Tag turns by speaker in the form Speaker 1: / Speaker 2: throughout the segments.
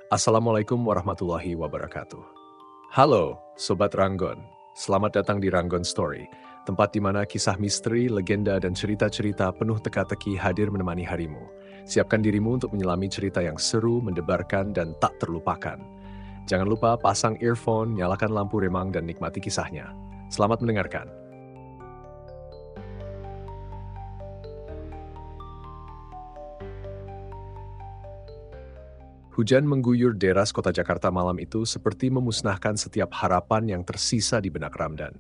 Speaker 1: Assalamualaikum warahmatullahi wabarakatuh. Halo, Sobat Ranggon. Selamat datang di Ranggon Story, tempat di mana kisah misteri, legenda, dan cerita-cerita penuh teka-teki hadir menemani harimu. Siapkan dirimu untuk menyelami cerita yang seru, mendebarkan, dan tak terlupakan. Jangan lupa pasang earphone, nyalakan lampu remang, dan nikmati kisahnya. Selamat mendengarkan. Hujan mengguyur deras kota Jakarta malam itu seperti memusnahkan setiap harapan yang tersisa di benak Ramdan.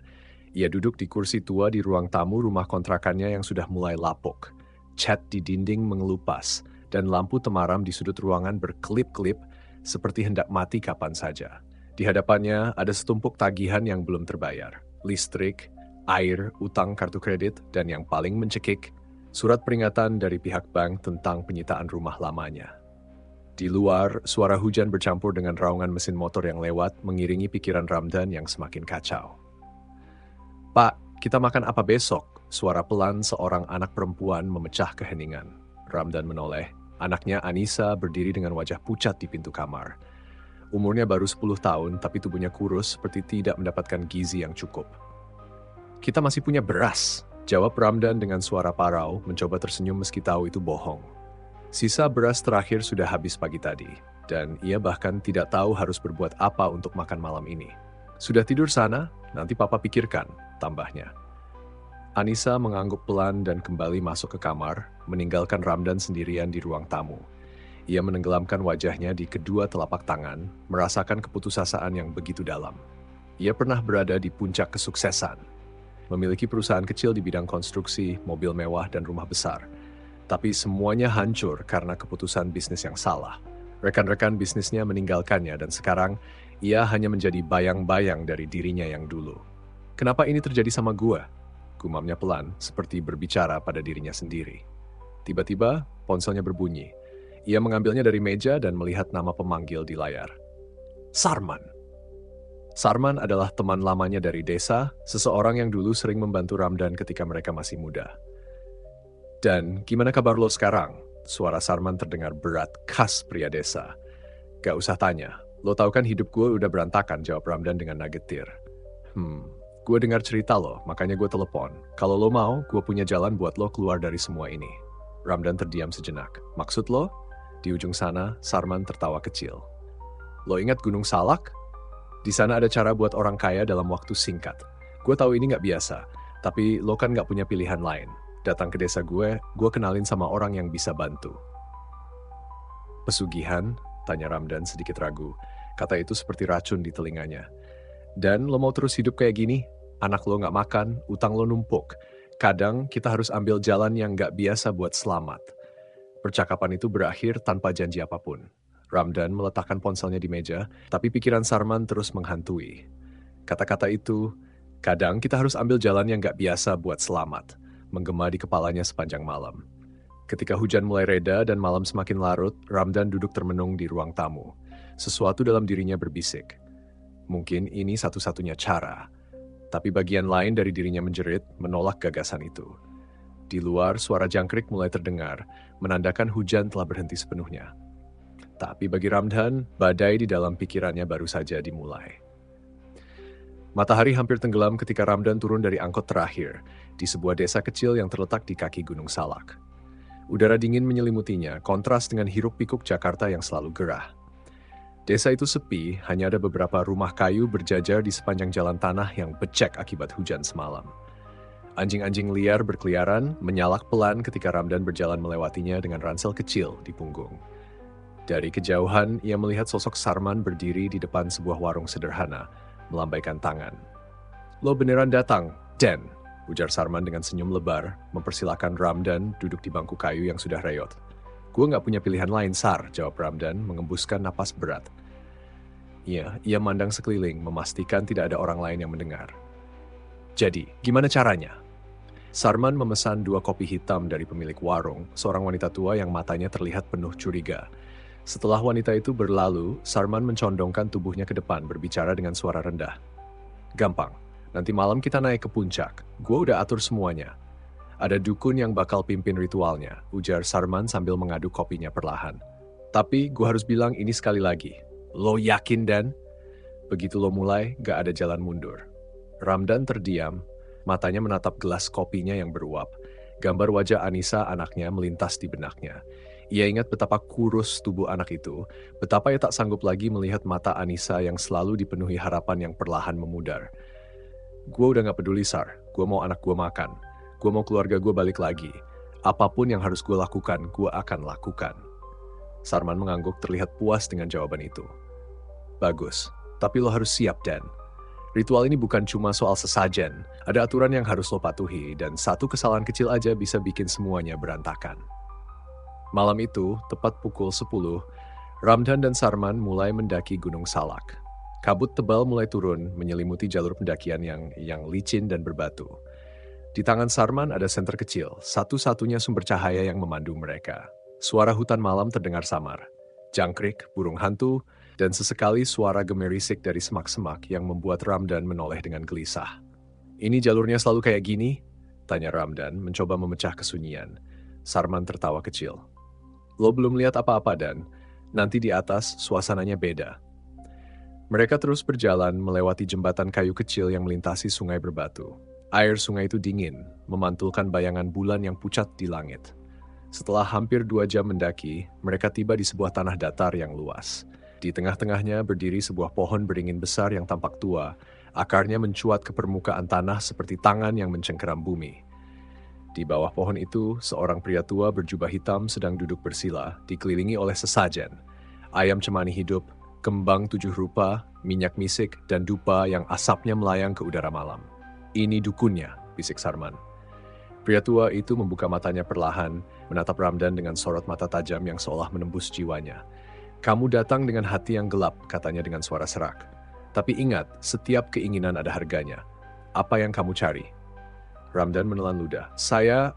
Speaker 1: Ia duduk di kursi tua di ruang tamu rumah kontrakannya yang sudah mulai lapuk. Cat di dinding mengelupas, dan lampu temaram di sudut ruangan berkelip-kelip seperti hendak mati kapan saja. Di hadapannya ada setumpuk tagihan yang belum terbayar. Listrik, air, utang kartu kredit, dan yang paling mencekik, surat peringatan dari pihak bank tentang penyitaan rumah lamanya. Di luar, suara hujan bercampur dengan raungan mesin motor yang lewat mengiringi pikiran Ramdan yang semakin kacau. "Pak, kita makan apa besok?" Suara pelan seorang anak perempuan memecah keheningan. Ramdan menoleh. Anaknya Anissa berdiri dengan wajah pucat di pintu kamar. Umurnya baru 10 tahun, tapi tubuhnya kurus seperti tidak mendapatkan gizi yang cukup. "Kita masih punya beras," jawab Ramdan dengan suara parau, mencoba tersenyum meski tahu itu bohong. Sisa beras terakhir sudah habis pagi tadi, dan ia bahkan tidak tahu harus berbuat apa untuk makan malam ini. "Sudah tidur sana? Nanti papa pikirkan," tambahnya. Anissa mengangguk pelan dan kembali masuk ke kamar, meninggalkan Ramdan sendirian di ruang tamu. Ia menenggelamkan wajahnya di kedua telapak tangan, merasakan keputusasaan yang begitu dalam. Ia pernah berada di puncak kesuksesan, memiliki perusahaan kecil di bidang konstruksi, mobil mewah, dan rumah besar. Tapi semuanya hancur karena keputusan bisnis yang salah. Rekan-rekan bisnisnya meninggalkannya dan sekarang ia hanya menjadi bayang-bayang dari dirinya yang dulu. "Kenapa ini terjadi sama gua?" Gumamnya pelan, seperti berbicara pada dirinya sendiri. Tiba-tiba, ponselnya berbunyi. Ia mengambilnya dari meja dan melihat nama pemanggil di layar. Sarman. Sarman adalah teman lamanya dari desa, seseorang yang dulu sering membantu Ramdan ketika mereka masih muda. "Dan gimana kabar lo sekarang?" Suara Sarman terdengar berat, khas pria desa. "Gak usah tanya, lo tahu kan hidup gue udah berantakan," jawab Ramdan dengan nagetir. Gue dengar cerita lo, makanya gue telepon. Kalau lo mau, gue punya jalan buat lo keluar dari semua ini." Ramdan terdiam sejenak. "Maksud lo?" Di ujung sana, Sarman tertawa kecil. "Lo ingat Gunung Salak? Di sana ada cara buat orang kaya dalam waktu singkat. Gue tahu ini gak biasa, tapi lo kan gak punya pilihan lain. Datang ke desa gue kenalin sama orang yang bisa bantu." "Pesugihan?" tanya Ramdan sedikit ragu. Kata itu seperti racun di telinganya. "Dan lo mau terus hidup kayak gini? Anak lo gak makan, utang lo numpuk. Kadang kita harus ambil jalan yang gak biasa buat selamat." Percakapan itu berakhir tanpa janji apapun. Ramdan meletakkan ponselnya di meja, tapi pikiran Sarman terus menghantui. Kata-kata itu, "Kadang kita harus ambil jalan yang gak biasa buat selamat," menggema di kepalanya sepanjang malam. Ketika hujan mulai reda dan malam semakin larut, Ramdan duduk termenung di ruang tamu. Sesuatu dalam dirinya berbisik. Mungkin ini satu-satunya cara. Tapi bagian lain dari dirinya menjerit, menolak gagasan itu. Di luar, suara jangkrik mulai terdengar, menandakan hujan telah berhenti sepenuhnya. Tapi bagi Ramdan, badai di dalam pikirannya baru saja dimulai. Matahari hampir tenggelam ketika Ramdan turun dari angkot terakhir, di sebuah desa kecil yang terletak di kaki Gunung Salak. Udara dingin menyelimutinya, kontras dengan hiruk-pikuk Jakarta yang selalu gerah. Desa itu sepi, hanya ada beberapa rumah kayu berjajar di sepanjang jalan tanah yang becek akibat hujan semalam. Anjing-anjing liar berkeliaran, menyalak pelan ketika Ramdan berjalan melewatinya dengan ransel kecil di punggung. Dari kejauhan, ia melihat sosok Sarman berdiri di depan sebuah warung sederhana, melambaikan tangan. "Lo beneran datang, Dan," ujar Sarman dengan senyum lebar, mempersilahkan Ramdan duduk di bangku kayu yang sudah reyot. "Gue gak punya pilihan lain, Sar," jawab Ramdan, mengembuskan napas berat. Ia mandang sekeliling, memastikan tidak ada orang lain yang mendengar. "Jadi, gimana caranya?" Sarman memesan 2 kopi hitam dari pemilik warung, seorang wanita tua yang matanya terlihat penuh curiga. Setelah wanita itu berlalu, Sarman mencondongkan tubuhnya ke depan, berbicara dengan suara rendah. "Gampang, nanti malam kita naik ke puncak. Gue udah atur semuanya. Ada dukun yang bakal pimpin ritualnya," ujar Sarman sambil mengaduk kopinya perlahan. Tapi gue harus bilang ini sekali lagi. Lo yakin, Dan? Begitu lo mulai, gak ada jalan mundur. Ramdan terdiam, matanya menatap gelas kopinya yang beruap. Gambar wajah Anissa anaknya melintas di benaknya. Ia ingat betapa kurus tubuh anak itu, betapa ia tak sanggup lagi melihat mata Anissa yang selalu dipenuhi harapan yang perlahan memudar. Gue udah gak peduli, Sar. Gue mau anak gue makan. Gue mau keluarga gue balik lagi. Apapun yang harus gue lakukan, gue akan lakukan. Sarman mengangguk terlihat puas dengan jawaban itu. Bagus, tapi lo harus siap, Dan. Ritual ini bukan cuma soal sesajen, ada aturan yang harus lo patuhi, dan satu kesalahan kecil aja bisa bikin semuanya berantakan. Malam itu, tepat pukul 10, Ramdan dan Sarman mulai mendaki Gunung Salak. Kabut tebal mulai turun, menyelimuti jalur pendakian yang licin dan berbatu. Di tangan Sarman ada senter kecil, satu-satunya sumber cahaya yang memandu mereka. Suara hutan malam terdengar samar. Jangkrik, burung hantu, dan sesekali suara gemerisik dari semak-semak yang membuat Ramdan menoleh dengan gelisah. Ini jalurnya selalu kayak gini? Tanya Ramdan, mencoba memecah kesunyian. Sarman tertawa kecil. Lo belum lihat apa-apa, Dan. Nanti di atas, suasananya beda. Mereka terus berjalan melewati jembatan kayu kecil yang melintasi sungai berbatu. Air sungai itu dingin, memantulkan bayangan bulan yang pucat di langit. Setelah hampir 2 jam mendaki, mereka tiba di sebuah tanah datar yang luas. Di tengah-tengahnya berdiri sebuah pohon beringin besar yang tampak tua. Akarnya mencuat ke permukaan tanah seperti tangan yang mencengkeram bumi. Di bawah pohon itu, seorang pria tua berjubah hitam sedang duduk bersila, dikelilingi oleh sesajen. Ayam cemani hidup, kembang 7 rupa, minyak misik, dan dupa yang asapnya melayang ke udara malam. Ini dukunnya, bisik Sarman. Pria tua itu membuka matanya perlahan, menatap Ramdan dengan sorot mata tajam yang seolah menembus jiwanya. Kamu datang dengan hati yang gelap, katanya dengan suara serak. Tapi ingat, setiap keinginan ada harganya. Apa yang kamu cari? Ramdan menelan ludah. Saya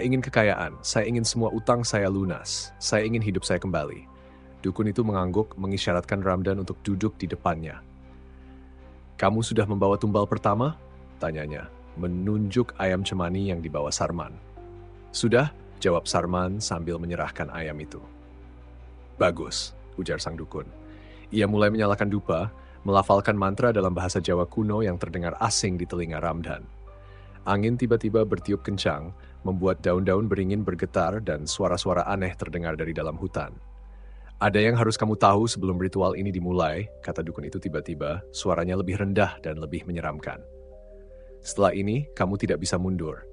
Speaker 1: ingin kekayaan. Saya ingin semua utang saya lunas. Saya ingin hidup saya kembali. Dukun itu mengangguk, mengisyaratkan Ramdan untuk duduk di depannya. Kamu sudah membawa tumbal pertama? Tanyanya, menunjuk ayam cemani yang dibawa Sarman. Sudah, jawab Sarman sambil menyerahkan ayam itu. Bagus, ujar sang dukun. Ia mulai menyalakan dupa, melafalkan mantra dalam bahasa Jawa kuno yang terdengar asing di telinga Ramdan. Angin tiba-tiba bertiup kencang, membuat daun-daun beringin bergetar dan suara-suara aneh terdengar dari dalam hutan. Ada yang harus kamu tahu sebelum ritual ini dimulai, kata dukun itu tiba-tiba, suaranya lebih rendah dan lebih menyeramkan. Setelah ini, kamu tidak bisa mundur.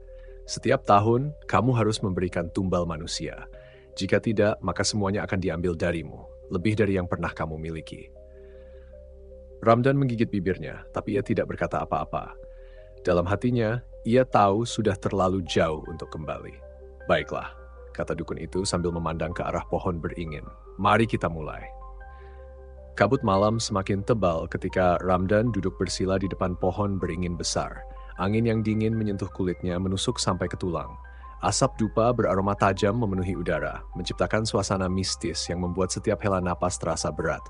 Speaker 1: Setiap tahun, kamu harus memberikan tumbal manusia. Jika tidak, maka semuanya akan diambil darimu, lebih dari yang pernah kamu miliki. Ramdan menggigit bibirnya, tapi ia tidak berkata apa-apa. Dalam hatinya, ia tahu sudah terlalu jauh untuk kembali. Baiklah, kata dukun itu sambil memandang ke arah pohon beringin. Mari kita mulai. Kabut malam semakin tebal ketika Ramdan duduk bersila di depan pohon beringin besar. Angin yang dingin menyentuh kulitnya menusuk sampai ke tulang. Asap dupa beraroma tajam memenuhi udara, menciptakan suasana mistis yang membuat setiap hela napas terasa berat.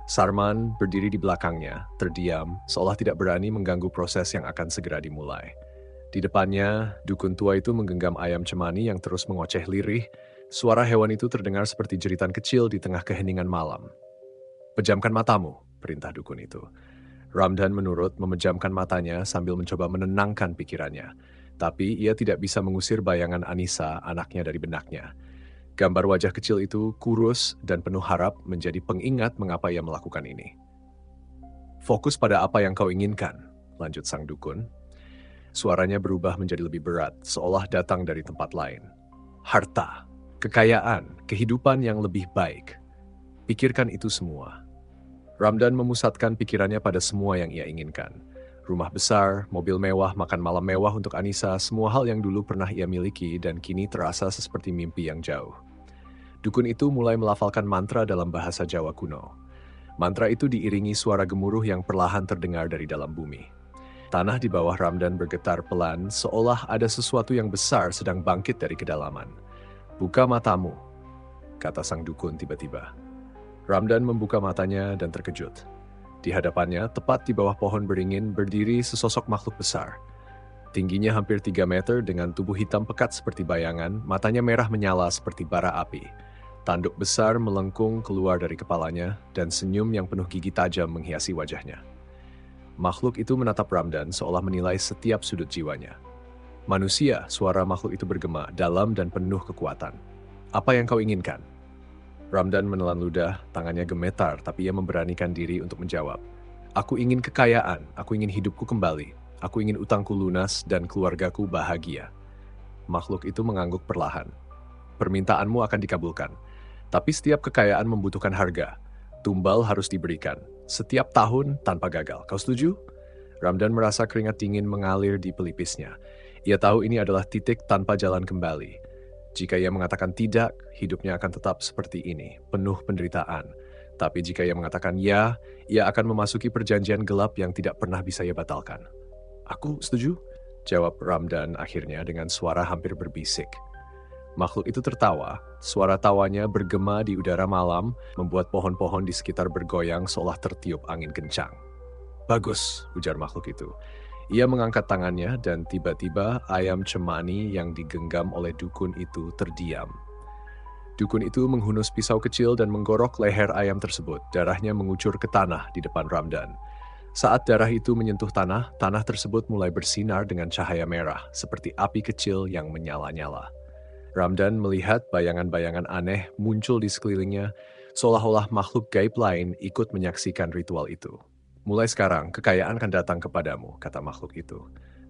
Speaker 1: Sarman berdiri di belakangnya, terdiam, seolah tidak berani mengganggu proses yang akan segera dimulai. Di depannya, dukun tua itu menggenggam ayam cemani yang terus mengoceh lirih. Suara hewan itu terdengar seperti jeritan kecil di tengah keheningan malam. Pejamkan matamu, perintah dukun itu. Ramdan menurut, memejamkan matanya sambil mencoba menenangkan pikirannya. Tapi ia tidak bisa mengusir bayangan Anissa, anaknya dari benaknya. Gambar wajah kecil itu kurus dan penuh harap menjadi pengingat mengapa ia melakukan ini. Fokus pada apa yang kau inginkan, lanjut sang dukun. Suaranya berubah menjadi lebih berat, seolah datang dari tempat lain. Harta, kekayaan, kehidupan yang lebih baik. Pikirkan itu semua. Ramdan memusatkan pikirannya pada semua yang ia inginkan. Rumah besar, mobil mewah, makan malam mewah untuk Anissa, semua hal yang dulu pernah ia miliki dan kini terasa seperti mimpi yang jauh. Dukun itu mulai melafalkan mantra dalam bahasa Jawa kuno. Mantra itu diiringi suara gemuruh yang perlahan terdengar dari dalam bumi. Tanah di bawah Ramdan bergetar pelan, seolah ada sesuatu yang besar sedang bangkit dari kedalaman. Buka matamu, kata sang dukun tiba-tiba. Ramdan membuka matanya dan terkejut. Di hadapannya, tepat di bawah pohon beringin, berdiri sesosok makhluk besar. Tingginya hampir 3 meter dengan tubuh hitam pekat seperti bayangan, matanya merah menyala seperti bara api. Tanduk besar melengkung keluar dari kepalanya dan senyum yang penuh gigi tajam menghiasi wajahnya. Makhluk itu menatap Ramdan seolah menilai setiap sudut jiwanya. Manusia, suara makhluk itu bergema, dalam dan penuh kekuatan. Apa yang kau inginkan? Ramdan menelan ludah, tangannya gemetar, tapi ia memberanikan diri untuk menjawab. Aku ingin kekayaan, aku ingin hidupku kembali, aku ingin utangku lunas dan keluargaku bahagia. Makhluk itu mengangguk perlahan. Permintaanmu akan dikabulkan, tapi setiap kekayaan membutuhkan harga. Tumbal harus diberikan, setiap tahun tanpa gagal. Kau setuju? Ramdan merasa keringat dingin mengalir di pelipisnya. Ia tahu ini adalah titik tanpa jalan kembali. Jika ia mengatakan tidak, hidupnya akan tetap seperti ini, penuh penderitaan. Tapi jika ia mengatakan ya, ia akan memasuki perjanjian gelap yang tidak pernah bisa ia batalkan. Aku setuju, jawab Ramdan akhirnya dengan suara hampir berbisik. Makhluk itu tertawa, suara tawanya bergema di udara malam, membuat pohon-pohon di sekitar bergoyang seolah tertiup angin kencang. Bagus, ujar makhluk itu. Ia mengangkat tangannya dan tiba-tiba ayam cemani yang digenggam oleh dukun itu terdiam. Dukun itu menghunus pisau kecil dan menggorok leher ayam tersebut. Darahnya mengucur ke tanah di depan Ramdan. Saat darah itu menyentuh tanah, tanah tersebut mulai bersinar dengan cahaya merah, seperti api kecil yang menyala-nyala. Ramdan melihat bayangan-bayangan aneh muncul di sekelilingnya, seolah-olah makhluk gaib lain ikut menyaksikan ritual itu. Mulai sekarang, kekayaan akan datang kepadamu, kata makhluk itu.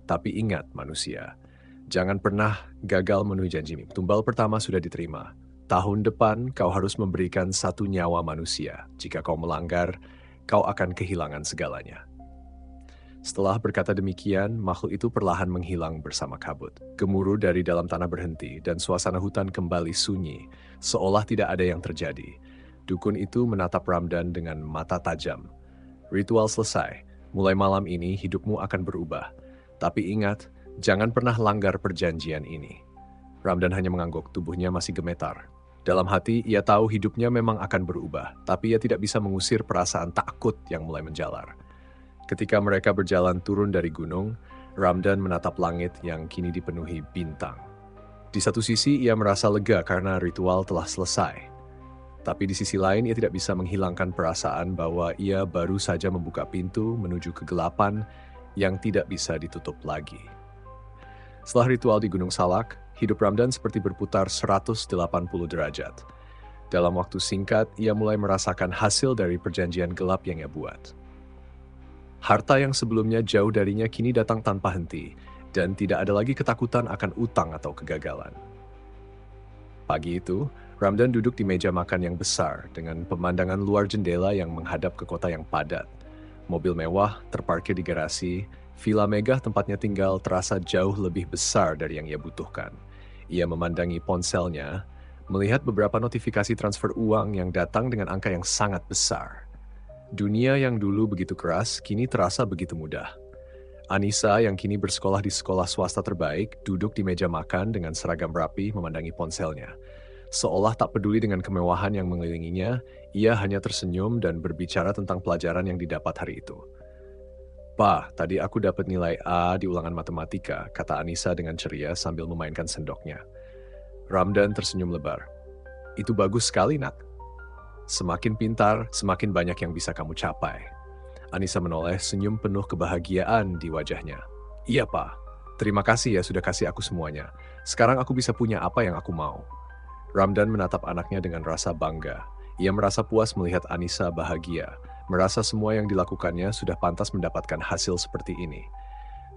Speaker 1: Tapi ingat, manusia, jangan pernah gagal memenuhi janjimu. Tumbal pertama sudah diterima. Tahun depan, kau harus memberikan 1 nyawa manusia. Jika kau melanggar, kau akan kehilangan segalanya. Setelah berkata demikian, makhluk itu perlahan menghilang bersama kabut. Gemuruh dari dalam tanah berhenti, dan suasana hutan kembali sunyi, seolah tidak ada yang terjadi. Dukun itu menatap Ramdan dengan mata tajam. Ritual selesai. Mulai malam ini hidupmu akan berubah. Tapi ingat, jangan pernah langgar perjanjian ini. Ramdan hanya mengangguk, tubuhnya masih gemetar. Dalam hati, ia tahu hidupnya memang akan berubah, tapi ia tidak bisa mengusir perasaan takut yang mulai menjalar. Ketika mereka berjalan turun dari gunung, Ramdan menatap langit yang kini dipenuhi bintang. Di satu sisi, ia merasa lega karena ritual telah selesai. Tapi di sisi lain, ia tidak bisa menghilangkan perasaan bahwa ia baru saja membuka pintu menuju kegelapan yang tidak bisa ditutup lagi. Setelah ritual di Gunung Salak, hidup Ramdan seperti berputar 180 derajat. Dalam waktu singkat, ia mulai merasakan hasil dari perjanjian gelap yang ia buat. Harta yang sebelumnya jauh darinya kini datang tanpa henti, dan tidak ada lagi ketakutan akan utang atau kegagalan. Pagi itu, Ramdan duduk di meja makan yang besar dengan pemandangan luar jendela yang menghadap ke kota yang padat. Mobil mewah terparkir di garasi, villa megah tempatnya tinggal terasa jauh lebih besar dari yang ia butuhkan. Ia memandangi ponselnya, melihat beberapa notifikasi transfer uang yang datang dengan angka yang sangat besar. Dunia yang dulu begitu keras, kini terasa begitu mudah. Anissa yang kini bersekolah di sekolah swasta terbaik, duduk di meja makan dengan seragam rapi memandangi ponselnya. Seolah tak peduli dengan kemewahan yang mengelilinginya, ia hanya tersenyum dan berbicara tentang pelajaran yang didapat hari itu. "Pa, tadi aku dapat nilai A di ulangan matematika," kata Anissa dengan ceria sambil memainkan sendoknya. Ramdan tersenyum lebar. "Itu bagus sekali, Nak. Semakin pintar, semakin banyak yang bisa kamu capai." Anissa menoleh, senyum penuh kebahagiaan di wajahnya. "Iya, Pa. Terima kasih ya sudah kasih aku semuanya. Sekarang aku bisa punya apa yang aku mau." Ramdan menatap anaknya dengan rasa bangga. Ia merasa puas melihat Anissa bahagia, merasa semua yang dilakukannya sudah pantas mendapatkan hasil seperti ini.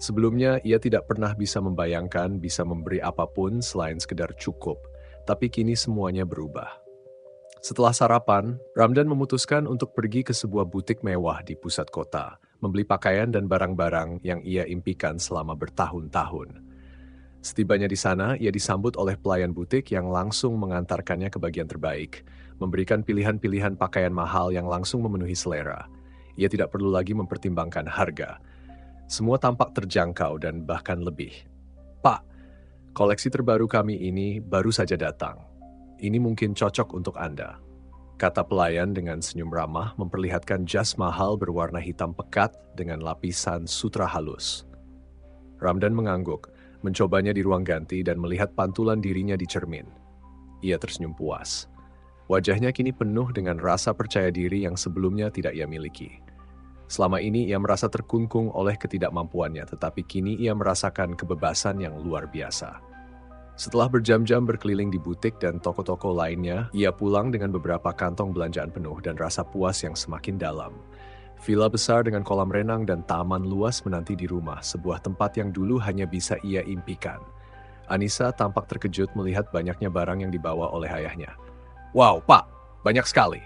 Speaker 1: Sebelumnya, ia tidak pernah bisa membayangkan bisa memberi apapun selain sekedar cukup, tapi kini semuanya berubah. Setelah sarapan, Ramdan memutuskan untuk pergi ke sebuah butik mewah di pusat kota, membeli pakaian dan barang-barang yang ia impikan selama bertahun-tahun. Setibanya di sana, ia disambut oleh pelayan butik yang langsung mengantarkannya ke bagian terbaik, memberikan pilihan-pilihan pakaian mahal yang langsung memenuhi selera. Ia tidak perlu lagi mempertimbangkan harga. Semua tampak terjangkau dan bahkan lebih. "Pak, koleksi terbaru kami ini baru saja datang. Ini mungkin cocok untuk Anda," kata pelayan dengan senyum ramah memperlihatkan jas mahal berwarna hitam pekat dengan lapisan sutra halus. Ramdan mengangguk, mencobanya di ruang ganti dan melihat pantulan dirinya di cermin. Ia tersenyum puas. Wajahnya kini penuh dengan rasa percaya diri yang sebelumnya tidak ia miliki. Selama ini ia merasa terkungkung oleh ketidakmampuannya, tetapi kini ia merasakan kebebasan yang luar biasa. Setelah berjam-jam berkeliling di butik dan toko-toko lainnya, ia pulang dengan beberapa kantong belanjaan penuh dan rasa puas yang semakin dalam. Villa besar dengan kolam renang dan taman luas menanti di rumah, sebuah tempat yang dulu hanya bisa ia impikan. Anissa tampak terkejut melihat banyaknya barang yang dibawa oleh ayahnya. "Wow, Pak, banyak sekali."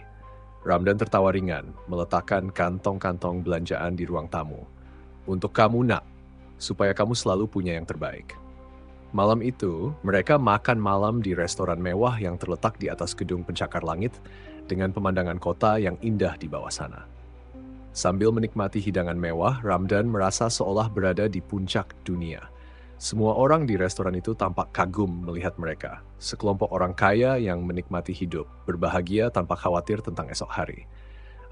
Speaker 1: Ramdan tertawa ringan, meletakkan kantong-kantong belanjaan di ruang tamu. "Untuk kamu, Nak, supaya kamu selalu punya yang terbaik." Malam itu, mereka makan malam di restoran mewah yang terletak di atas gedung pencakar langit dengan pemandangan kota yang indah di bawah sana. Sambil menikmati hidangan mewah, Ramdan merasa seolah berada di puncak dunia. Semua orang di restoran itu tampak kagum melihat mereka, sekelompok orang kaya yang menikmati hidup, berbahagia tanpa khawatir tentang esok hari.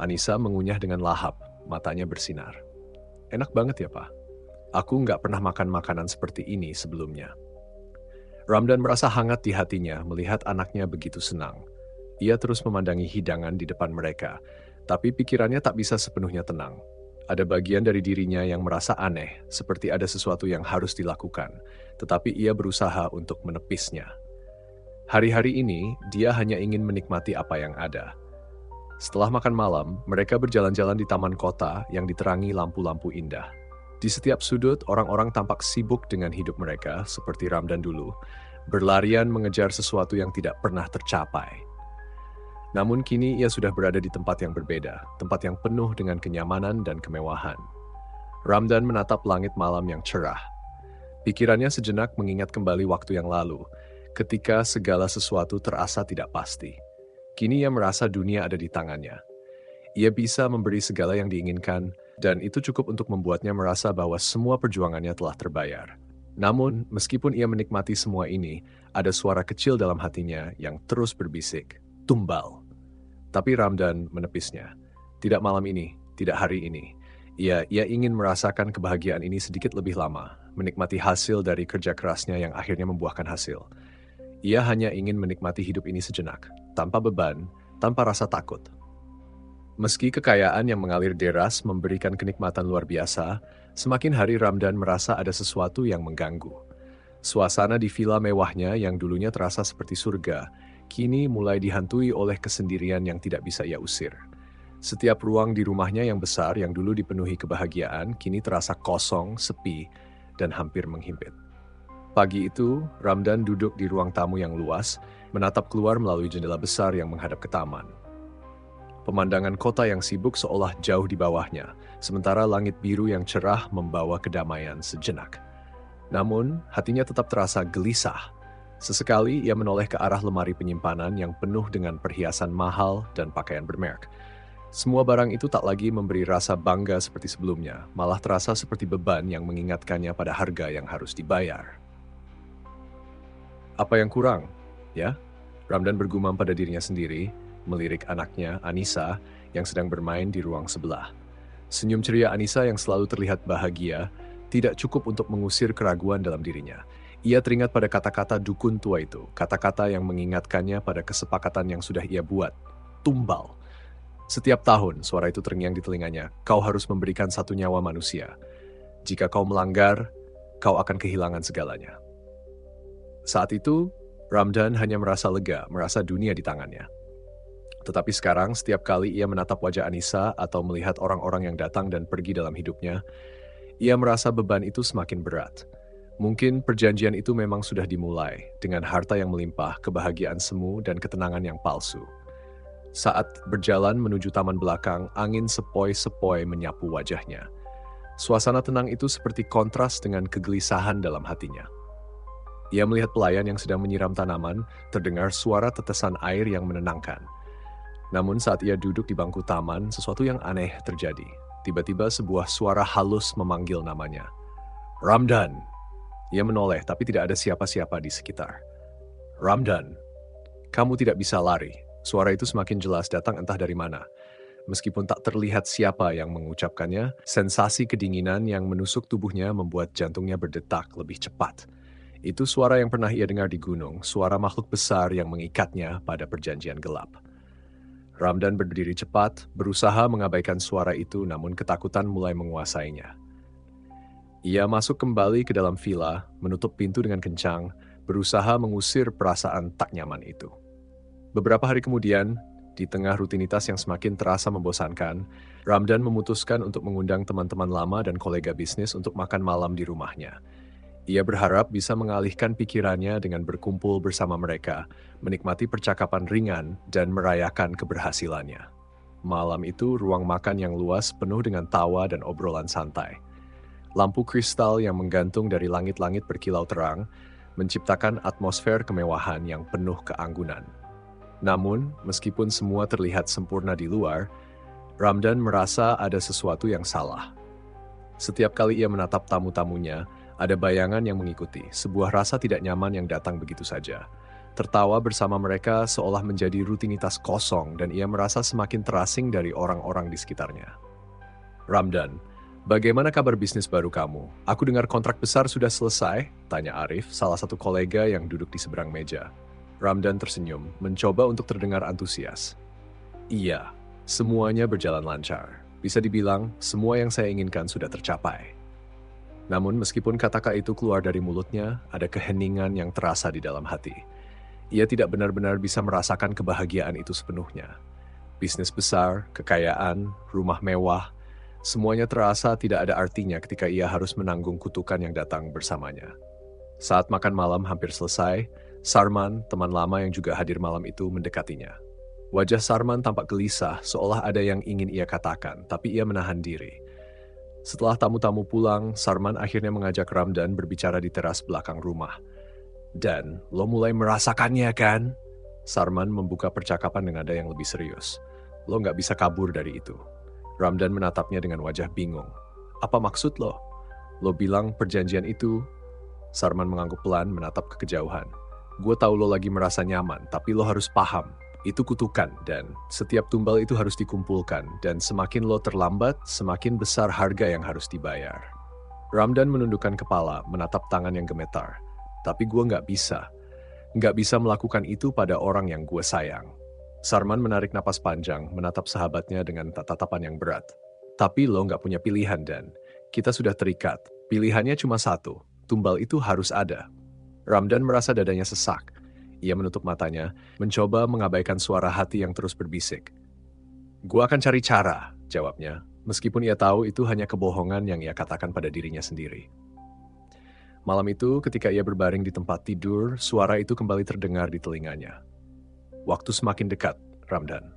Speaker 1: Anissa mengunyah dengan lahap, matanya bersinar. "Enak banget ya, Pak. Aku nggak pernah makan makanan seperti ini sebelumnya." Ramdan merasa hangat di hatinya melihat anaknya begitu senang. Ia terus memandangi hidangan di depan mereka, tapi pikirannya tak bisa sepenuhnya tenang. Ada bagian dari dirinya yang merasa aneh, seperti ada sesuatu yang harus dilakukan, tetapi ia berusaha untuk menepisnya. Hari-hari ini, dia hanya ingin menikmati apa yang ada. Setelah makan malam, mereka berjalan-jalan di taman kota yang diterangi lampu-lampu indah. Di setiap sudut, orang-orang tampak sibuk dengan hidup mereka, seperti Ramdan dulu, berlarian mengejar sesuatu yang tidak pernah tercapai. Namun kini ia sudah berada di tempat yang berbeda, tempat yang penuh dengan kenyamanan dan kemewahan. Ramdan menatap langit malam yang cerah. Pikirannya sejenak mengingat kembali waktu yang lalu, ketika segala sesuatu terasa tidak pasti. Kini ia merasa dunia ada di tangannya. Ia bisa memberi segala yang diinginkan, dan itu cukup untuk membuatnya merasa bahwa semua perjuangannya telah terbayar. Namun, meskipun ia menikmati semua ini, ada suara kecil dalam hatinya yang terus berbisik, "Tumbal." Tapi Ramdan menepisnya. Tidak malam ini, tidak hari ini. Ia ingin merasakan kebahagiaan ini sedikit lebih lama, menikmati hasil dari kerja kerasnya yang akhirnya membuahkan hasil. Ia hanya ingin menikmati hidup ini sejenak, tanpa beban, tanpa rasa takut. Meski kekayaan yang mengalir deras memberikan kenikmatan luar biasa, semakin hari Ramdan merasa ada sesuatu yang mengganggu. Suasana di villa mewahnya yang dulunya terasa seperti surga, kini mulai dihantui oleh kesendirian yang tidak bisa ia usir. Setiap ruang di rumahnya yang besar yang dulu dipenuhi kebahagiaan, kini terasa kosong, sepi, dan hampir menghimpit. Pagi itu, Ramdan duduk di ruang tamu yang luas, menatap keluar melalui jendela besar yang menghadap ke taman. Pemandangan kota yang sibuk seolah jauh di bawahnya, sementara langit biru yang cerah membawa kedamaian sejenak. Namun, hatinya tetap terasa gelisah. Sesekali ia menoleh ke arah lemari penyimpanan yang penuh dengan perhiasan mahal dan pakaian bermerek. Semua barang itu tak lagi memberi rasa bangga seperti sebelumnya, malah terasa seperti beban yang mengingatkannya pada harga yang harus dibayar. "Apa yang kurang?" Ya, Ramdan bergumam pada dirinya sendiri, melirik anaknya, Anissa, yang sedang bermain di ruang sebelah. Senyum ceria Anissa yang selalu terlihat bahagia, tidak cukup untuk mengusir keraguan dalam dirinya. Ia teringat pada kata-kata dukun tua itu, kata-kata yang mengingatkannya pada kesepakatan yang sudah ia buat. Tumbal. Setiap tahun, suara itu terngiang di telinganya, "Kau harus memberikan satu nyawa manusia. Jika kau melanggar, kau akan kehilangan segalanya." Saat itu, Ramdan hanya merasa lega, merasa dunia di tangannya. Tetapi sekarang, setiap kali ia menatap wajah Anissa atau melihat orang-orang yang datang dan pergi dalam hidupnya, ia merasa beban itu semakin berat. Mungkin perjanjian itu memang sudah dimulai, dengan harta yang melimpah, kebahagiaan semu, dan ketenangan yang palsu. Saat berjalan menuju taman belakang, angin sepoi-sepoi menyapu wajahnya. Suasana tenang itu seperti kontras dengan kegelisahan dalam hatinya. Ia melihat pelayan yang sedang menyiram tanaman, terdengar suara tetesan air yang menenangkan. Namun saat ia duduk di bangku taman, sesuatu yang aneh terjadi. Tiba-tiba sebuah suara halus memanggil namanya. "Ramdan!" Ia menoleh, tapi tidak ada siapa-siapa di sekitar. "Ramdan, kamu tidak bisa lari." Suara itu semakin jelas datang entah dari mana. Meskipun tak terlihat siapa yang mengucapkannya, sensasi kedinginan yang menusuk tubuhnya membuat jantungnya berdetak lebih cepat. Itu suara yang pernah ia dengar di gunung, suara makhluk besar yang mengikatnya pada perjanjian gelap. Ramdan berdiri cepat, berusaha mengabaikan suara itu namun ketakutan mulai menguasainya. Ia masuk kembali ke dalam villa, menutup pintu dengan kencang, berusaha mengusir perasaan tak nyaman itu. Beberapa hari kemudian, di tengah rutinitas yang semakin terasa membosankan, Ramdan memutuskan untuk mengundang teman-teman lama dan kolega bisnis untuk makan malam di rumahnya. Ia berharap bisa mengalihkan pikirannya dengan berkumpul bersama mereka, menikmati percakapan ringan, dan merayakan keberhasilannya. Malam itu, ruang makan yang luas penuh dengan tawa dan obrolan santai. Lampu kristal yang menggantung dari langit-langit berkilau terang, menciptakan atmosfer kemewahan yang penuh keanggunan. Namun, meskipun semua terlihat sempurna di luar, Ramdan merasa ada sesuatu yang salah. Setiap kali ia menatap tamu-tamunya, ada bayangan yang mengikuti, sebuah rasa tidak nyaman yang datang begitu saja. Tertawa bersama mereka seolah menjadi rutinitas kosong dan ia merasa semakin terasing dari orang-orang di sekitarnya. Ramdan, bagaimana kabar bisnis baru kamu? Aku dengar kontrak besar sudah selesai, tanya Arif, salah satu kolega yang duduk di seberang meja. Ramdan tersenyum, mencoba untuk terdengar antusias. Iya, semuanya berjalan lancar. Bisa dibilang, semua yang saya inginkan sudah tercapai. Namun meskipun kata-kata itu keluar dari mulutnya, ada keheningan yang terasa di dalam hati. Ia tidak benar-benar bisa merasakan kebahagiaan itu sepenuhnya. Bisnis besar, kekayaan, rumah mewah, semuanya terasa tidak ada artinya ketika ia harus menanggung kutukan yang datang bersamanya. Saat makan malam hampir selesai, Sarman, teman lama yang juga hadir malam itu, mendekatinya. Wajah Sarman tampak gelisah, seolah ada yang ingin ia katakan, tapi ia menahan diri. Setelah tamu-tamu pulang, Sarman akhirnya mengajak Ramdan berbicara di teras belakang rumah. Dan, lo mulai merasakannya kan? Sarman membuka percakapan dengan nada yang lebih serius. Lo nggak bisa kabur dari itu. Ramdan menatapnya dengan wajah bingung. Apa maksud lo? Lo bilang perjanjian itu? Sarman mengangguk pelan menatap ke kejauhan. Gue tahu lo lagi merasa nyaman, tapi lo harus paham. Itu kutukan dan setiap tumbal itu harus dikumpulkan dan semakin lo terlambat, semakin besar harga yang harus dibayar. Ramdan menundukkan kepala, menatap tangan yang gemetar. Tapi gue nggak bisa. Nggak bisa melakukan itu pada orang yang gue sayang. Sarman menarik napas panjang, menatap sahabatnya dengan tatapan yang berat. Tapi lo nggak punya pilihan dan kita sudah terikat. Pilihannya cuma satu, tumbal itu harus ada. Ramdan merasa dadanya sesak. Ia menutup matanya, mencoba mengabaikan suara hati yang terus berbisik. Gua akan cari cara, jawabnya, meskipun ia tahu itu hanya kebohongan yang ia katakan pada dirinya sendiri. Malam itu, ketika ia berbaring di tempat tidur, suara itu kembali terdengar di telinganya. Waktu semakin dekat, Ramdan.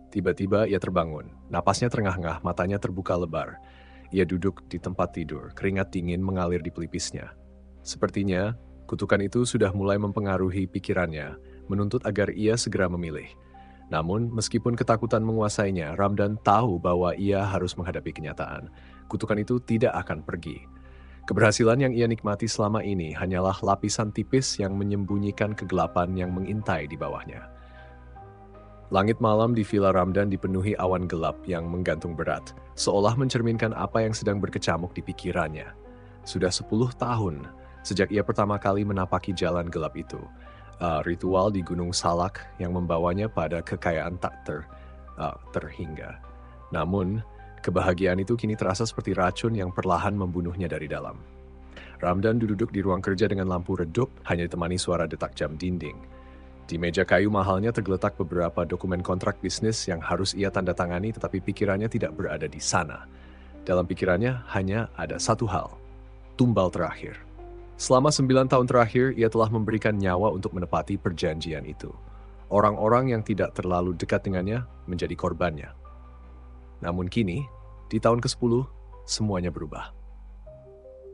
Speaker 1: Tiba-tiba ia terbangun, napasnya terengah-engah, matanya terbuka lebar. Ia duduk di tempat tidur, keringat dingin mengalir di pelipisnya. Sepertinya, kutukan itu sudah mulai mempengaruhi pikirannya, menuntut agar ia segera memilih. Namun, meskipun ketakutan menguasainya, Ramdan tahu bahwa ia harus menghadapi kenyataan. Kutukan itu tidak akan pergi. Keberhasilan yang ia nikmati selama ini hanyalah lapisan tipis yang menyembunyikan kegelapan yang mengintai di bawahnya. Langit malam di Villa Ramdan dipenuhi awan gelap yang menggantung berat, seolah mencerminkan apa yang sedang berkecamuk di pikirannya. Sudah 10 tahun, sejak ia pertama kali menapaki jalan gelap itu, ritual di Gunung Salak yang membawanya pada kekayaan tak terhingga. Namun, kebahagiaan itu kini terasa seperti racun yang perlahan membunuhnya dari dalam. Ramdan duduk di ruang kerja dengan lampu redup, hanya ditemani suara detak jam dinding. Di meja kayu mahalnya tergeletak beberapa dokumen kontrak bisnis yang harus ia tanda tangani, tetapi pikirannya tidak berada di sana. Dalam pikirannya hanya ada satu hal, tumbal terakhir. Selama 9 tahun terakhir, ia telah memberikan nyawa untuk menepati perjanjian itu. Orang-orang yang tidak terlalu dekat dengannya menjadi korbannya. Namun kini, di tahun ke-10, semuanya berubah.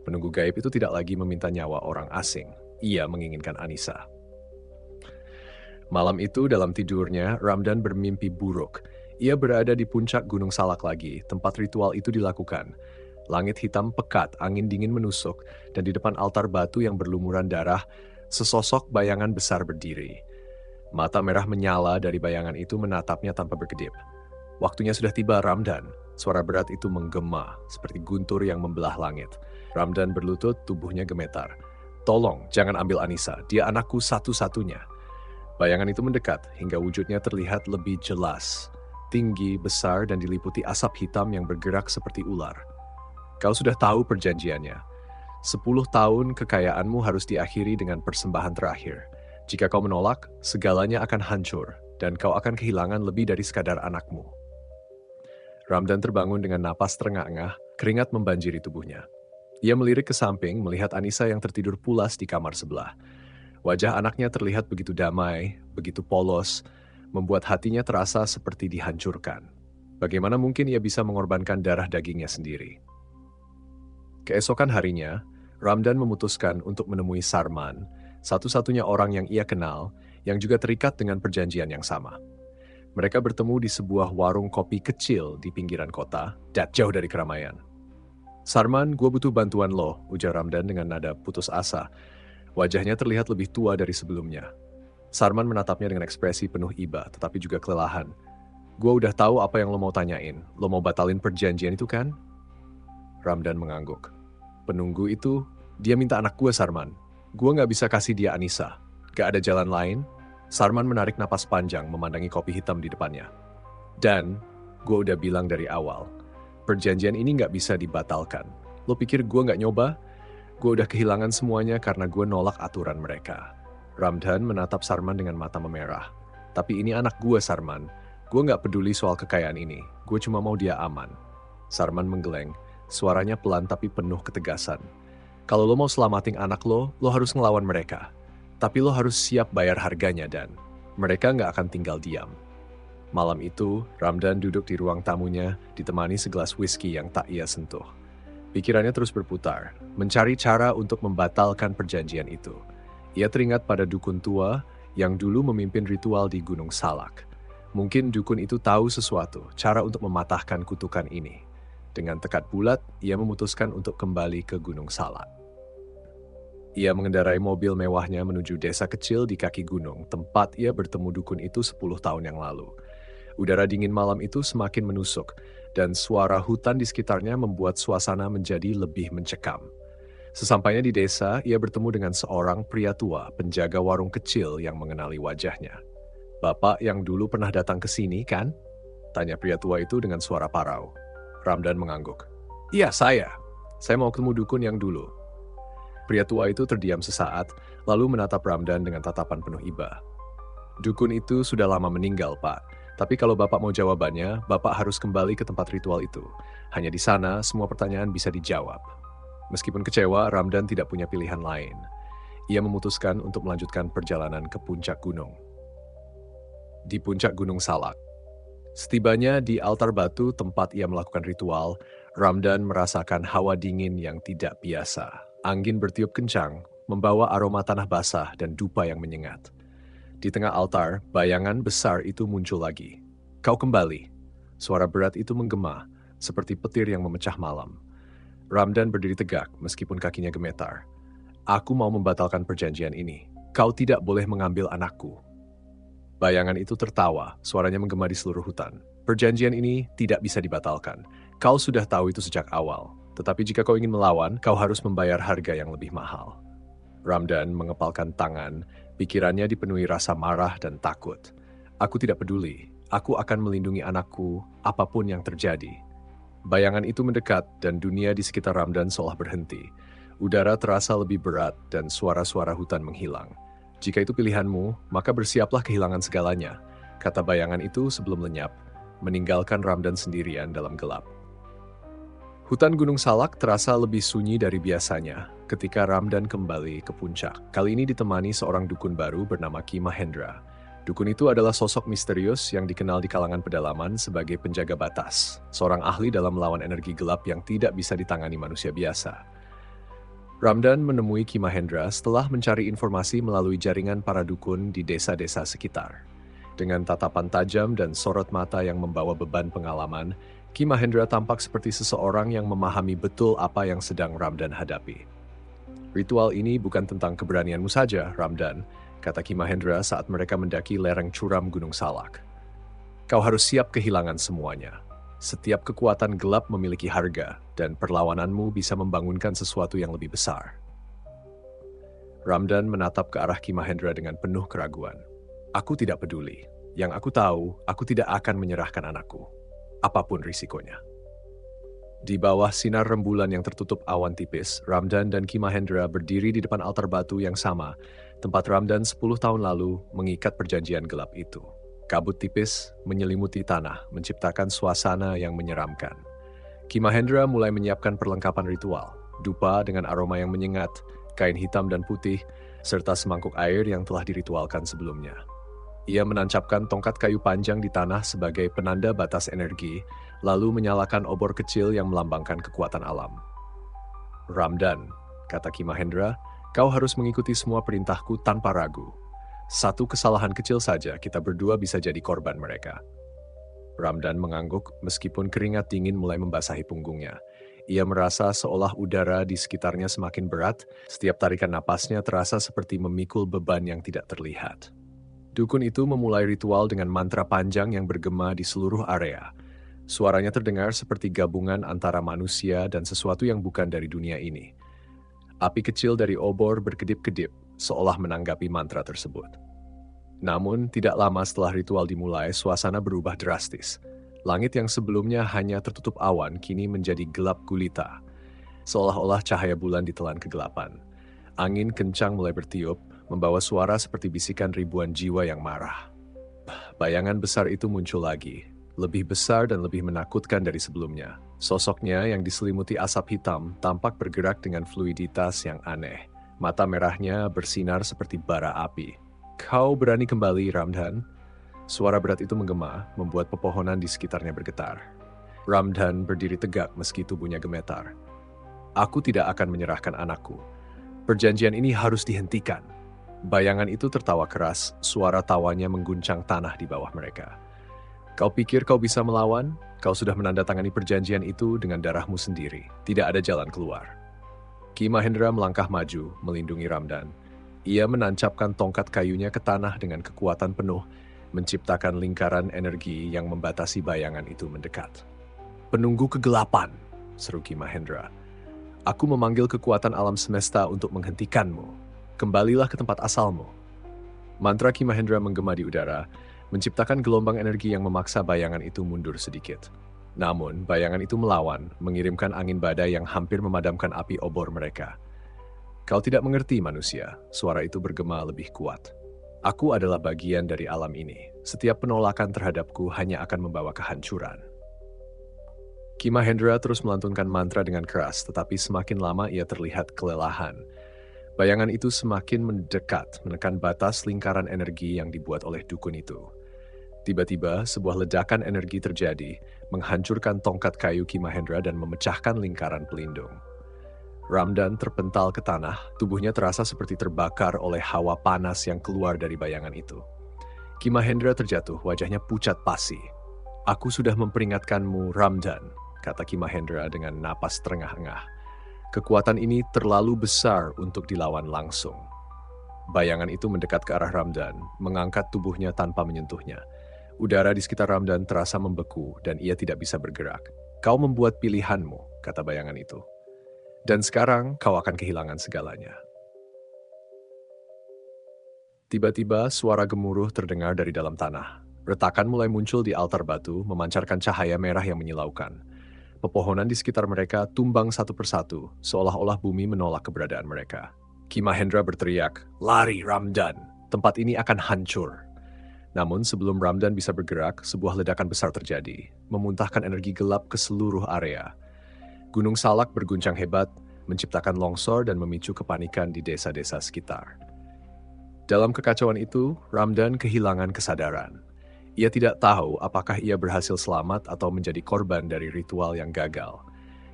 Speaker 1: Penunggu gaib itu tidak lagi meminta nyawa orang asing. Ia menginginkan Anissa. Malam itu dalam tidurnya, Ramdan bermimpi buruk. Ia berada di puncak Gunung Salak lagi, tempat ritual itu dilakukan. Langit hitam pekat, angin dingin menusuk, dan di depan altar batu yang berlumuran darah, sesosok bayangan besar berdiri. Mata merah menyala dari bayangan itu menatapnya tanpa berkedip. Waktunya sudah tiba, Ramdan. Suara berat itu menggema, seperti guntur yang membelah langit. Ramdan berlutut, tubuhnya gemetar. Tolong, jangan ambil Anissa, dia anakku satu-satunya. Bayangan itu mendekat hingga wujudnya terlihat lebih jelas. Tinggi, besar, dan diliputi asap hitam yang bergerak seperti ular. Kau sudah tahu perjanjiannya. 10 tahun kekayaanmu harus diakhiri dengan persembahan terakhir. Jika kau menolak, segalanya akan hancur, dan kau akan kehilangan lebih dari sekadar anakmu. Ramdan terbangun dengan napas terengah-engah, keringat membanjiri tubuhnya. Ia melirik ke samping melihat Anissa yang tertidur pulas di kamar sebelah. Wajah anaknya terlihat begitu damai, begitu polos, membuat hatinya terasa seperti dihancurkan. Bagaimana mungkin ia bisa mengorbankan darah dagingnya sendiri? Keesokan harinya, Ramdan memutuskan untuk menemui Sarman, satu-satunya orang yang ia kenal, yang juga terikat dengan perjanjian yang sama. Mereka bertemu di sebuah warung kopi kecil di pinggiran kota, dan jauh dari keramaian. "Sarman, gue butuh bantuan lo," ujar Ramdan dengan nada putus asa. Wajahnya terlihat lebih tua dari sebelumnya. Sarman menatapnya dengan ekspresi penuh iba, tetapi juga kelelahan. "Gue udah tahu apa yang lo mau tanyain. Lo mau batalin perjanjian itu kan?" Ramdan mengangguk. "Penunggu itu, dia minta anak gue, Sarman. Gue nggak bisa kasih dia Anissa. Gak ada jalan lain?" Sarman menarik napas panjang memandangi kopi hitam di depannya. "Dan, gue udah bilang dari awal, perjanjian ini nggak bisa dibatalkan. Lo pikir gue nggak nyoba? Gue udah kehilangan semuanya karena gue nolak aturan mereka." Ramdan menatap Sarman dengan mata memerah. "Tapi ini anak gue, Sarman. Gue nggak peduli soal kekayaan ini. Gue cuma mau dia aman." Sarman menggeleng, suaranya pelan tapi penuh ketegasan. "Kalau lo mau selamatin anak lo harus ngelawan mereka. Tapi lo harus siap bayar harganya dan mereka nggak akan tinggal diam." Malam itu, Ramdan duduk di ruang tamunya ditemani segelas whisky yang tak ia sentuh. Pikirannya terus berputar, mencari cara untuk membatalkan perjanjian itu. Ia teringat pada dukun tua yang dulu memimpin ritual di Gunung Salak. Mungkin dukun itu tahu sesuatu, cara untuk mematahkan kutukan ini. Dengan tekad bulat, ia memutuskan untuk kembali ke Gunung Salak. Ia mengendarai mobil mewahnya menuju desa kecil di kaki gunung, tempat ia bertemu dukun itu 10 tahun yang lalu. Udara dingin malam itu semakin menusuk, dan suara hutan di sekitarnya membuat suasana menjadi lebih mencekam. Sesampainya di desa, ia bertemu dengan seorang pria tua, penjaga warung kecil yang mengenali wajahnya. "Bapak yang dulu pernah datang ke sini, kan?" tanya pria tua itu dengan suara parau. Ramdan mengangguk. "Iya, saya. Saya mau ketemu dukun yang dulu." Pria tua itu terdiam sesaat, lalu menatap Ramdan dengan tatapan penuh iba. "Dukun itu sudah lama meninggal, Pak. Tapi kalau Bapak mau jawabannya, Bapak harus kembali ke tempat ritual itu. Hanya di sana, semua pertanyaan bisa dijawab." Meskipun kecewa, Ramdan tidak punya pilihan lain. Ia memutuskan untuk melanjutkan perjalanan ke puncak gunung. Di puncak Gunung Salak. Setibanya di altar batu tempat ia melakukan ritual, Ramdan merasakan hawa dingin yang tidak biasa. Angin bertiup kencang, membawa aroma tanah basah dan dupa yang menyengat. Di tengah altar, bayangan besar itu muncul lagi. "Kau kembali." Suara berat itu menggema, seperti petir yang memecah malam. Ramdan berdiri tegak meskipun kakinya gemetar. "Aku mau membatalkan perjanjian ini. Kau tidak boleh mengambil anakku." Bayangan itu tertawa, suaranya menggema di seluruh hutan. "Perjanjian ini tidak bisa dibatalkan. Kau sudah tahu itu sejak awal. Tetapi jika kau ingin melawan, kau harus membayar harga yang lebih mahal." Ramdan mengepalkan tangan, pikirannya dipenuhi rasa marah dan takut. "Aku tidak peduli. Aku akan melindungi anakku, apapun yang terjadi." Bayangan itu mendekat dan dunia di sekitar Ramdan seolah berhenti. Udara terasa lebih berat dan suara-suara hutan menghilang. "Jika itu pilihanmu, maka bersiaplah kehilangan segalanya," kata bayangan itu sebelum lenyap, meninggalkan Ramdan sendirian dalam gelap. Hutan Gunung Salak terasa lebih sunyi dari biasanya ketika Ramdan kembali ke puncak. Kali ini ditemani seorang dukun baru bernama Ki Mahendra. Dukun itu adalah sosok misterius yang dikenal di kalangan pedalaman sebagai penjaga batas, seorang ahli dalam melawan energi gelap yang tidak bisa ditangani manusia biasa. Ramdan menemui Ki Mahendra setelah mencari informasi melalui jaringan para dukun di desa-desa sekitar. Dengan tatapan tajam dan sorot mata yang membawa beban pengalaman, Ki Mahendra tampak seperti seseorang yang memahami betul apa yang sedang Ramdan hadapi. "Ritual ini bukan tentang keberanianmu saja, Ramdan," kata Ki Mahendra saat mereka mendaki lereng curam Gunung Salak. "Kau harus siap kehilangan semuanya. Setiap kekuatan gelap memiliki harga, dan perlawananmu bisa membangunkan sesuatu yang lebih besar." Ramdan menatap ke arah Ki Mahendra dengan penuh keraguan. Aku tidak peduli. Yang aku tahu, aku tidak akan menyerahkan anakku. Apapun risikonya. Di bawah sinar rembulan yang tertutup awan tipis, Ramdan dan Ki Mahendra berdiri di depan altar batu yang sama, tempat Ramdan 10 tahun lalu mengikat perjanjian gelap itu. Kabut tipis menyelimuti tanah, menciptakan suasana yang menyeramkan. Ki Mahendra mulai menyiapkan perlengkapan ritual, dupa dengan aroma yang menyengat, kain hitam dan putih, serta semangkuk air yang telah diritualkan sebelumnya. Ia menancapkan tongkat kayu panjang di tanah sebagai penanda batas energi, lalu menyalakan obor kecil yang melambangkan kekuatan alam. Ramdan, kata Ki Mahendra, kau harus mengikuti semua perintahku tanpa ragu. Satu kesalahan kecil saja, kita berdua bisa jadi korban mereka. Ramdan mengangguk meskipun keringat dingin mulai membasahi punggungnya. Ia merasa seolah udara di sekitarnya semakin berat, setiap tarikan napasnya terasa seperti memikul beban yang tidak terlihat. Dukun itu memulai ritual dengan mantra panjang yang bergema di seluruh area. Suaranya terdengar seperti gabungan antara manusia dan sesuatu yang bukan dari dunia ini. Api kecil dari obor berkedip-kedip, seolah menanggapi mantra tersebut. Namun, tidak lama setelah ritual dimulai, suasana berubah drastis. Langit yang sebelumnya hanya tertutup awan, kini menjadi gelap gulita. Seolah-olah cahaya bulan ditelan kegelapan. Angin kencang mulai bertiup, membawa suara seperti bisikan ribuan jiwa yang marah. Bayangan besar itu muncul lagi, lebih besar dan lebih menakutkan dari sebelumnya. Sosoknya yang diselimuti asap hitam tampak bergerak dengan fluiditas yang aneh. Mata merahnya bersinar seperti bara api. Kau berani kembali, Ramdan? Suara berat itu menggema, membuat pepohonan di sekitarnya bergetar. Ramdan berdiri tegak meski tubuhnya gemetar. Aku tidak akan menyerahkan anakku. Perjanjian ini harus dihentikan. Bayangan itu tertawa keras, suara tawanya mengguncang tanah di bawah mereka. Kau pikir kau bisa melawan? Kau sudah menandatangani perjanjian itu dengan darahmu sendiri. Tidak ada jalan keluar. Ki Mahendra melangkah maju, melindungi Ramdan. Ia menancapkan tongkat kayunya ke tanah dengan kekuatan penuh, menciptakan lingkaran energi yang membatasi bayangan itu mendekat. Penunggu kegelapan, seru Ki Mahendra. Aku memanggil kekuatan alam semesta untuk menghentikanmu. Kembalilah ke tempat asalmu. Mantra Ki Mahendra menggema di udara, menciptakan gelombang energi yang memaksa bayangan itu mundur sedikit. Namun, bayangan itu melawan, mengirimkan angin badai yang hampir memadamkan api obor mereka. Kau tidak mengerti, manusia, suara itu bergema lebih kuat. Aku adalah bagian dari alam ini. Setiap penolakan terhadapku hanya akan membawa kehancuran. Ki Mahendra terus melantunkan mantra dengan keras, tetapi semakin lama ia terlihat kelelahan. Bayangan itu semakin mendekat, menekan batas lingkaran energi yang dibuat oleh dukun itu. Tiba-tiba, sebuah ledakan energi terjadi, menghancurkan tongkat kayu Ki Mahendra dan memecahkan lingkaran pelindung. Ramdan terpental ke tanah, tubuhnya terasa seperti terbakar oleh hawa panas yang keluar dari bayangan itu. Ki Mahendra terjatuh, wajahnya pucat pasi. Aku sudah memperingatkanmu, Ramdan, kata Ki Mahendra dengan napas terengah-engah. Kekuatan ini terlalu besar untuk dilawan langsung. Bayangan itu mendekat ke arah Ramdan, mengangkat tubuhnya tanpa menyentuhnya. Udara di sekitar Ramdan terasa membeku dan ia tidak bisa bergerak. Kau membuat pilihanmu, kata bayangan itu. Dan sekarang kau akan kehilangan segalanya. Tiba-tiba suara gemuruh terdengar dari dalam tanah. Retakan mulai muncul di altar batu, memancarkan cahaya merah yang menyilaukan. Pepohonan di sekitar mereka tumbang satu persatu, seolah-olah bumi menolak keberadaan mereka. Ki Mahendra berteriak, "Lari, Ramdan! Tempat ini akan hancur." Namun sebelum Ramdan bisa bergerak, sebuah ledakan besar terjadi, memuntahkan energi gelap ke seluruh area. Gunung Salak berguncang hebat, menciptakan longsor dan memicu kepanikan di desa-desa sekitar. Dalam kekacauan itu, Ramdan kehilangan kesadaran. Ia tidak tahu apakah ia berhasil selamat atau menjadi korban dari ritual yang gagal.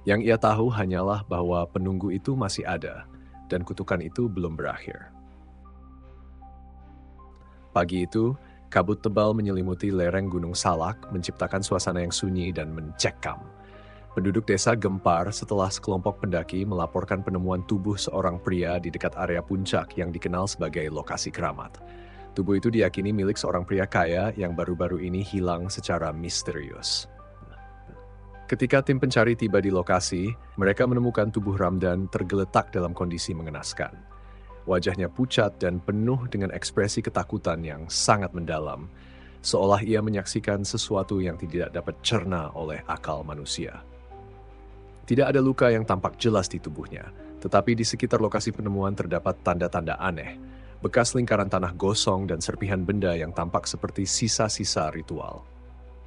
Speaker 1: Yang ia tahu hanyalah bahwa penunggu itu masih ada, dan kutukan itu belum berakhir. Pagi itu, kabut tebal menyelimuti lereng Gunung Salak, menciptakan suasana yang sunyi dan mencekam. Penduduk desa gempar setelah sekelompok pendaki melaporkan penemuan tubuh seorang pria di dekat area puncak yang dikenal sebagai lokasi keramat. Tubuh itu diyakini milik seorang pria kaya yang baru-baru ini hilang secara misterius. Ketika tim pencari tiba di lokasi, mereka menemukan tubuh Ramdan tergeletak dalam kondisi mengenaskan. Wajahnya pucat dan penuh dengan ekspresi ketakutan yang sangat mendalam, seolah ia menyaksikan sesuatu yang tidak dapat cerna oleh akal manusia. Tidak ada luka yang tampak jelas di tubuhnya, tetapi di sekitar lokasi penemuan terdapat tanda-tanda aneh, bekas lingkaran tanah gosong dan serpihan benda yang tampak seperti sisa-sisa ritual.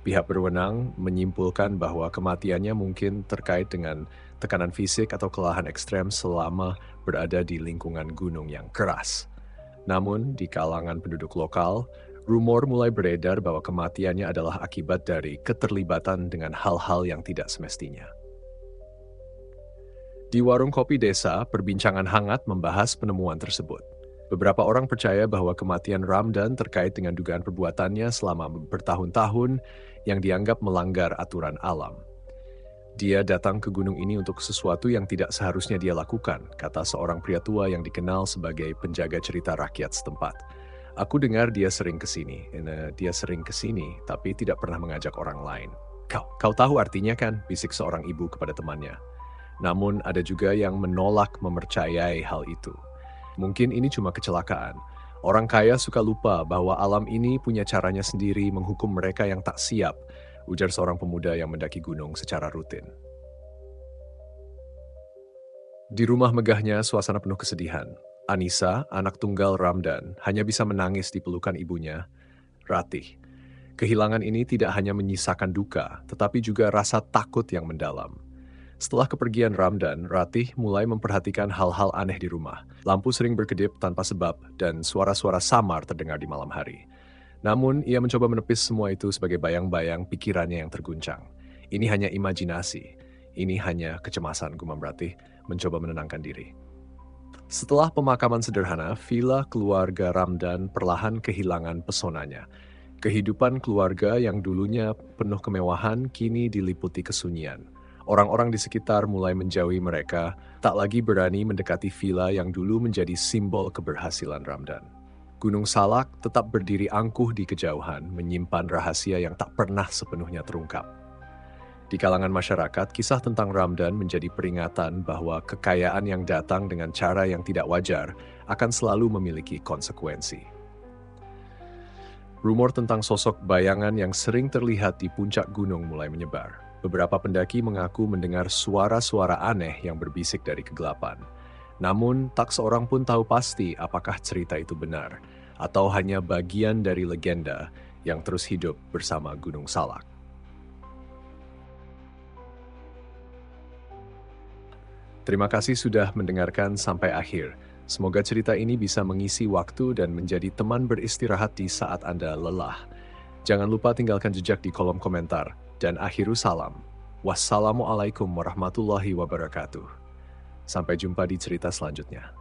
Speaker 1: Pihak berwenang menyimpulkan bahwa kematiannya mungkin terkait dengan tekanan fisik atau kelelahan ekstrem selama berada di lingkungan gunung yang keras. Namun, di kalangan penduduk lokal, rumor mulai beredar bahwa kematiannya adalah akibat dari keterlibatan dengan hal-hal yang tidak semestinya. Di warung kopi desa, perbincangan hangat membahas penemuan tersebut. Beberapa orang percaya bahwa kematian Ramdan terkait dengan dugaan perbuatannya selama bertahun-tahun yang dianggap melanggar aturan alam. Dia datang ke gunung ini untuk sesuatu yang tidak seharusnya dia lakukan, kata seorang pria tua yang dikenal sebagai penjaga cerita rakyat setempat. Aku dengar dia sering kesini, tapi tidak pernah mengajak orang lain. Kau tahu artinya kan, bisik seorang ibu kepada temannya. Namun ada juga yang menolak mempercayai hal itu. Mungkin ini cuma kecelakaan. Orang kaya suka lupa bahwa alam ini punya caranya sendiri menghukum mereka yang tak siap, ujar seorang pemuda yang mendaki gunung secara rutin. Di rumah megahnya, suasana penuh kesedihan. Anissa, anak tunggal Ramdan, hanya bisa menangis di pelukan ibunya, Ratih. Kehilangan ini tidak hanya menyisakan duka, tetapi juga rasa takut yang mendalam. Setelah kepergian Ramdan, Ratih mulai memperhatikan hal-hal aneh di rumah. Lampu sering berkedip tanpa sebab dan suara-suara samar terdengar di malam hari. Namun, ia mencoba menepis semua itu sebagai bayang-bayang pikirannya yang terguncang. Ini hanya imajinasi. Ini hanya kecemasan, gumam Ratih, mencoba menenangkan diri. Setelah pemakaman sederhana, villa keluarga Ramdan perlahan kehilangan pesonanya. Kehidupan keluarga yang dulunya penuh kemewahan kini diliputi kesunyian. Orang-orang di sekitar mulai menjauhi mereka, tak lagi berani mendekati villa yang dulu menjadi simbol keberhasilan Ramdan. Gunung Salak tetap berdiri angkuh di kejauhan, menyimpan rahasia yang tak pernah sepenuhnya terungkap. Di kalangan masyarakat, kisah tentang Ramdan menjadi peringatan bahwa kekayaan yang datang dengan cara yang tidak wajar akan selalu memiliki konsekuensi. Rumor tentang sosok bayangan yang sering terlihat di puncak gunung mulai menyebar. Beberapa pendaki mengaku mendengar suara-suara aneh yang berbisik dari kegelapan. Namun, tak seorang pun tahu pasti apakah cerita itu benar, atau hanya bagian dari legenda yang terus hidup bersama Gunung Salak. Terima kasih sudah mendengarkan sampai akhir. Semoga cerita ini bisa mengisi waktu dan menjadi teman beristirahat di saat Anda lelah. Jangan lupa tinggalkan jejak di kolom komentar. Dan akhiru salam. Wassalamualaikum warahmatullahi wabarakatuh. Sampai jumpa di cerita selanjutnya.